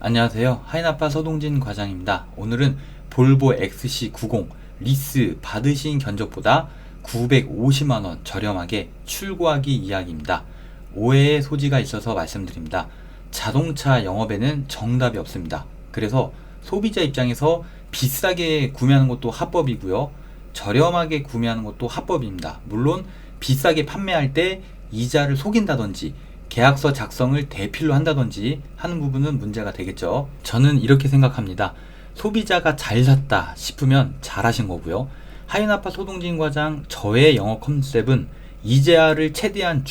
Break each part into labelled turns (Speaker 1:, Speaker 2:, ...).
Speaker 1: 안녕하세요. 하이나파 서동진 과장입니다. 오늘은 볼보 XC90 리스 받으신 견적보다 950만원 저렴하게 출고하기 이야기입니다. 오해의 소지가 있어서 말씀드립니다. 자동차 영업에는 정답이 없습니다. 그래서 소비자 입장에서 비싸게 구매하는 것도 합법이고요. 저렴하게 구매하는 것도 합법입니다. 물론 비싸게 판매할 때 이자를 속인다든지 계약서 작성을 대필로 한다든지 하는 부분은 문제가 되겠죠. 저는 이렇게 생각합니다. 소비자가 잘 샀다 싶으면 잘하신 거고요. 하이나파 소동진 과장 저의 영업 컨셉은 이자를 최대한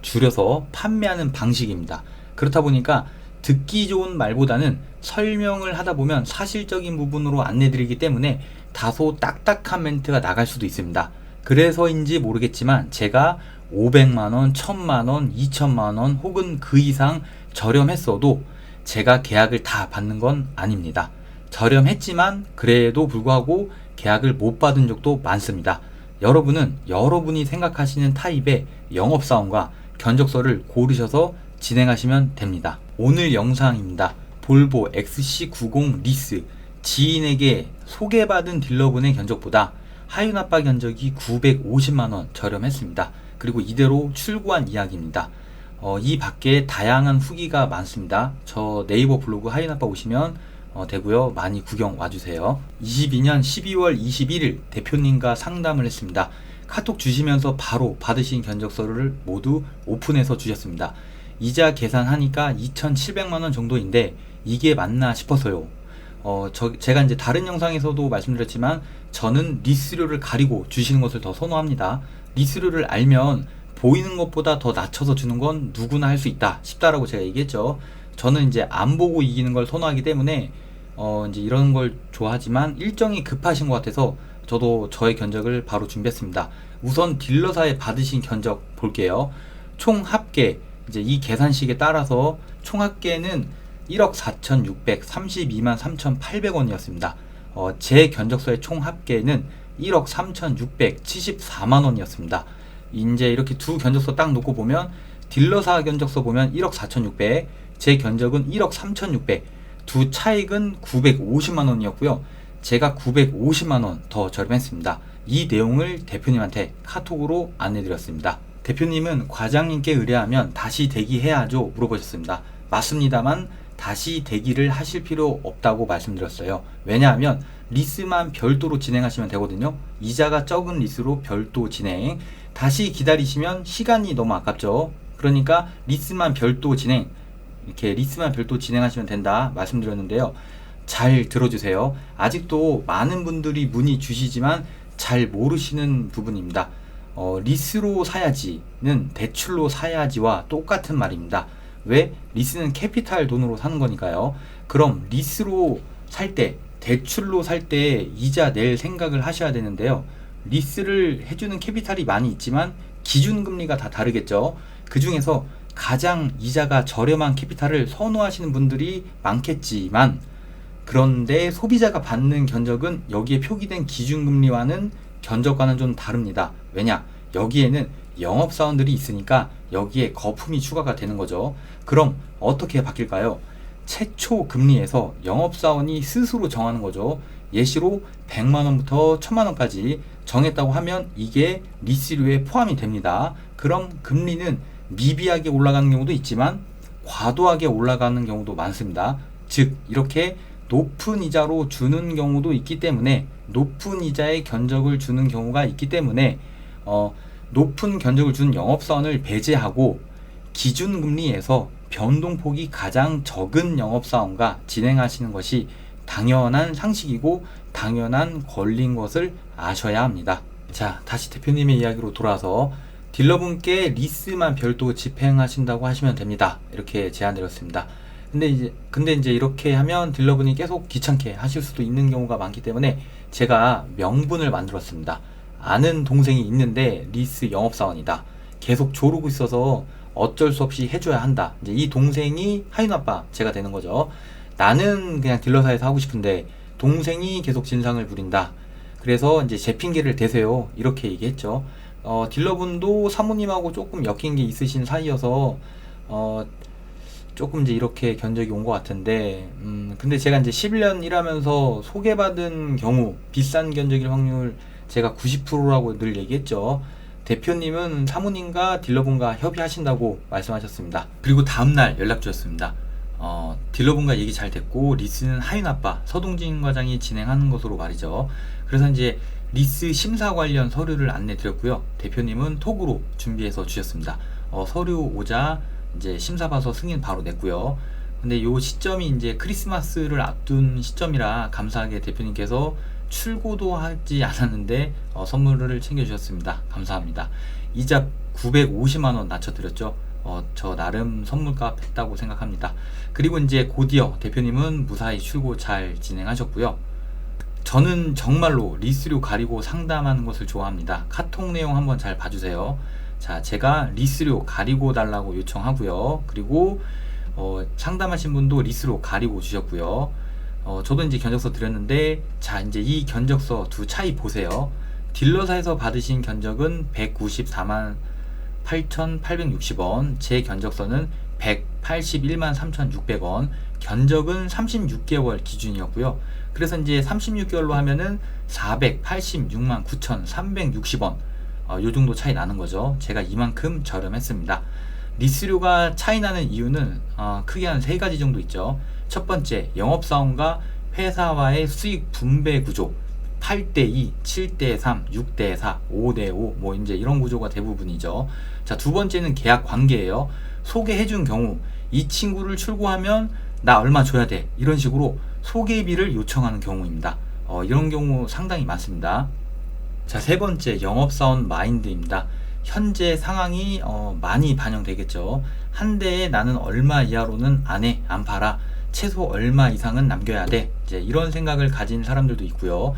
Speaker 1: 줄여서 판매하는 방식입니다. 그렇다 보니까 듣기 좋은 말보다는 설명을 하다 보면 사실적인 부분으로 안내드리기 때문에 다소 딱딱한 멘트가 나갈 수도 있습니다. 그래서인지 모르겠지만 제가 500만원, 1000만원, 2000만원 혹은 그 이상 저렴했어도 제가 계약을 다 받는 건 아닙니다. 저렴했지만 그래도 불구하고 계약을 못 받은 적도 많습니다. 여러분은 여러분이 생각하시는 타입의 영업사원과 견적서를 고르셔서 진행하시면 됩니다. 오늘 영상입니다. 볼보 XC90 리스 지인에게 소개받은 딜러분의 견적보다 하이나파 견적이 950만원 저렴했습니다. 그리고 이대로 출고한 이야기입니다. 이 밖에 다양한 후기가 많습니다. 저 네이버 블로그 하이나파 오시면 되고요. 많이 구경 와주세요. 22년 12월 21일 대표님과 상담을 했습니다. 카톡 주시면서 바로 받으신 견적서를 모두 오픈해서 주셨습니다. 이자 계산하니까 2,700만원 정도인데 이게 맞나 싶어서요. 제가 이제 다른 영상에서도 말씀드렸지만 저는 리스료를 가리고 주시는 것을 더 선호합니다. 리스료를 알면 보이는 것보다 더 낮춰서 주는 건 누구나 할 수 있다 싶다라고 제가 얘기했죠. 저는 이제 안 보고 이기는 걸 선호하기 때문에 이제 이런 걸 좋아하지만 일정이 급하신 것 같아서 저도 저의 견적을 바로 준비했습니다. 우선 딜러사에 받으신 견적 볼게요. 총 합계 이제 이 계산식에 따라서 총 합계는 1억 4,632만 3,800원이었습니다. 제 견적서의 총 합계는 1억 3,674만원이었습니다. 이제 이렇게 두 견적서 딱 놓고 보면 딜러사 견적서 보면 1억 4,600, 제 견적은 1억 3,600, 두 차익은 950만원이었고요. 제가 950만원 더 저렴했습니다. 이 내용을 대표님한테 카톡으로 안내드렸습니다. 대표님은 과장님께 의뢰하면 다시 대기해야죠 물어보셨습니다. 맞습니다만 다시 대기를 하실 필요 없다고 말씀드렸어요. 왜냐하면 리스만 별도로 진행하시면 되거든요. 이자가 적은 리스로 별도 진행. 다시 기다리시면 시간이 너무 아깝죠. 그러니까 리스만 별도 진행하시면 된다 말씀드렸는데요. 잘 들어주세요. 아직도 많은 분들이 문의 주시지만 잘 모르시는 부분입니다. 리스로 사야지는 대출로 사야지와 똑같은 말입니다. 왜? 리스는 캐피탈 돈으로 사는 거니까요. 그럼 리스로 살 때, 대출로 살 때 이자 낼 생각을 하셔야 되는데요. 리스를 해주는 캐피탈이 많이 있지만 기준금리가 다 다르겠죠. 그 중에서 가장 이자가 저렴한 캐피탈을 선호하시는 분들이 많겠지만 그런데 소비자가 받는 견적은 여기에 표기된 기준금리와는 견적과는 좀 다릅니다. 왜냐? 여기에는 영업사원들이 있으니까 여기에 거품이 추가가 되는 거죠. 그럼 어떻게 바뀔까요? 최초 금리에서 영업사원이 스스로 정하는 거죠. 예시로 100만원부터 1000만원까지 정했다고 하면 이게 리스료에 포함이 됩니다. 그럼 금리는 미비하게 올라가는 경우도 있지만 과도하게 올라가는 경우도 많습니다. 즉 이렇게 높은 이자로 주는 경우도 있기 때문에 높은 이자의 견적을 주는 경우가 있기 때문에 높은 견적을 준 영업사원을 배제하고 기준금리에서 변동폭이 가장 적은 영업사원과 진행하시는 것이 당연한 상식이고 당연한 권리인 것을 아셔야 합니다. 자, 다시 대표님의 이야기로 돌아와서 딜러분께 리스만 별도 집행하신다고 하시면 됩니다. 이렇게 제안드렸습니다. 근데 이제 이렇게 하면 딜러분이 계속 귀찮게 하실 수도 있는 경우가 많기 때문에 제가 명분을 만들었습니다. 아는 동생이 있는데 리스 영업사원이다. 계속 조르고 있어서 어쩔 수 없이 해줘야 한다. 이제 이 동생이 하이나파 제가 되는 거죠. 나는 그냥 딜러사에서 하고 싶은데 동생이 계속 진상을 부린다. 그래서 이제 제 핑계를 대세요. 이렇게 얘기했죠. 딜러분도 사모님하고 조금 엮인 게 있으신 사이여서 조금 이제 이렇게 견적이 온 것 같은데, 근데 제가 이제 11년 일하면서 소개받은 경우 비싼 견적일 확률 제가 90%라고 늘 얘기했죠. 대표님은 사모님과 딜러분과 협의하신다고 말씀하셨습니다. 그리고 다음날 연락 주셨습니다. 딜러분과 얘기 잘 됐고 리스는 하윤아빠 서동진 과장이 진행하는 것으로 말이죠. 그래서 이제 리스 심사 관련 서류를 안내 드렸고요. 대표님은 톡으로 준비해서 주셨습니다. 서류 오자 이제 심사 봐서 승인 바로 냈고요. 근데 요 시점이 이제 크리스마스를 앞둔 시점이라 감사하게 대표님께서 출고도 하지 않았는데 선물을 챙겨주셨습니다. 감사합니다. 이자 950만원 낮춰드렸죠. 저 나름 선물값 했다고 생각합니다. 그리고 이제 곧이어 대표님은 무사히 출고 잘 진행하셨고요. 저는 정말로 리스료 가리고 상담하는 것을 좋아합니다. 카톡 내용 한번 잘 봐주세요. 자, 제가 리스료 가리고 달라고 요청하고요. 그리고 상담하신 분도 리스료 가리고 주셨고요. 저도 이제 견적서 드렸는데, 자, 이제 이 견적서 두 차이 보세요. 딜러사에서 받으신 견적은 194만 8,860원, 제 견적서는 181만 3,600원, 견적은 36개월 기준이었고요. 그래서 이제 36개월로 하면은 486만 9,360원, 요 정도 차이 나는 거죠. 제가 이만큼 저렴했습니다. 리스료가 차이 나는 이유는 크게 한 세 가지 정도 있죠. 첫 번째, 영업사원과 회사와의 수익 분배 구조, 8대2, 7대3, 6대4, 5대5, 뭐 이제 이런 구조가 대부분이죠. 자, 두 번째는 계약 관계예요. 소개해준 경우, 이 친구를 출고하면 나 얼마 줘야 돼, 이런 식으로 소개비를 요청하는 경우입니다. 이런 경우 상당히 많습니다. 자, 세 번째, 영업사원 마인드입니다. 현재 상황이 많이 반영되겠죠. 한 대에 나는 얼마 이하로는 안 해, 안 팔아, 최소 얼마 이상은 남겨야 돼, 이제 이런 생각을 가진 사람들도 있고요.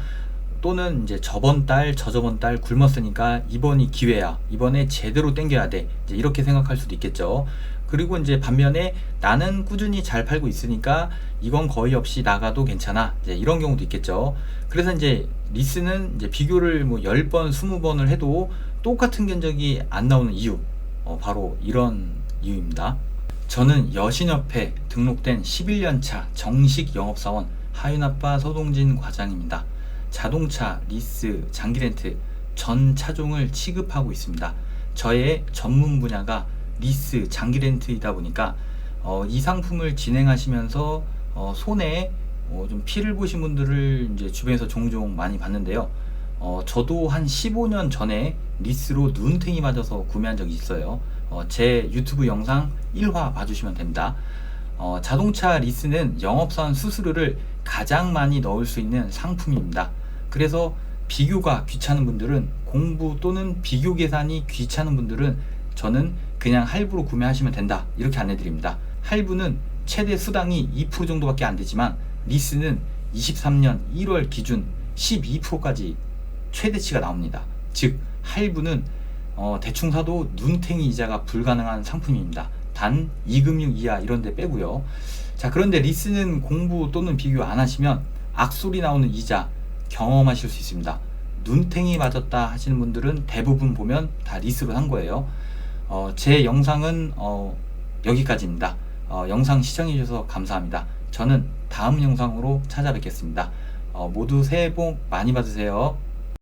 Speaker 1: 또는 이제 저번 달, 저저번 달 굶었으니까 이번이 기회야, 이번에 제대로 땡겨야 돼, 이제 이렇게 생각할 수도 있겠죠. 그리고 이제 반면에 나는 꾸준히 잘 팔고 있으니까 이건 거의 없이 나가도 괜찮아, 이제 이런 경우도 있겠죠. 그래서 이제 리스는 이제 비교를 뭐 10번, 20번을 해도 똑같은 견적이 안 나오는 이유, 바로 이런 이유입니다. 저는 여신협회 등록된 11년차 정식 영업사원 하윤아빠 서동진 과장입니다. 자동차, 리스, 장기렌트 전 차종을 취급하고 있습니다. 저의 전문 분야가 리스, 장기렌트이다 보니까 이 상품을 진행하시면서 손에 좀 피를 보신 분들을 이제 주변에서 종종 많이 봤는데요. 저도 한 15년 전에 리스로 눈탱이 맞아서 구매한 적이 있어요. 제 유튜브 영상 1화 봐주시면 됩니다. 자동차 리스는 영업사원 수수료를 가장 많이 넣을 수 있는 상품입니다. 그래서 비교가 귀찮은 분들은, 공부 또는 비교 계산이 귀찮은 분들은 저는 그냥 할부로 구매하시면 된다, 이렇게 안내드립니다. 할부는 최대 수당이 2% 정도밖에 안 되지만 리스는 23년 1월 기준 12%까지 최대치가 나옵니다. 즉 할부는 대충 사도 눈탱이 이자가 불가능한 상품입니다. 단 2금융 이하 이런 데 빼고요. 자, 그런데 리스는 공부 또는 비교 안 하시면 악소리 나오는 이자 경험하실 수 있습니다. 눈탱이 맞았다 하시는 분들은 대부분 보면 다 리스로 산 거예요. 제 영상은 여기까지입니다. 영상 시청해 주셔서 감사합니다. 저는 다음 영상으로 찾아뵙겠습니다. 모두 새해 복 많이 받으세요.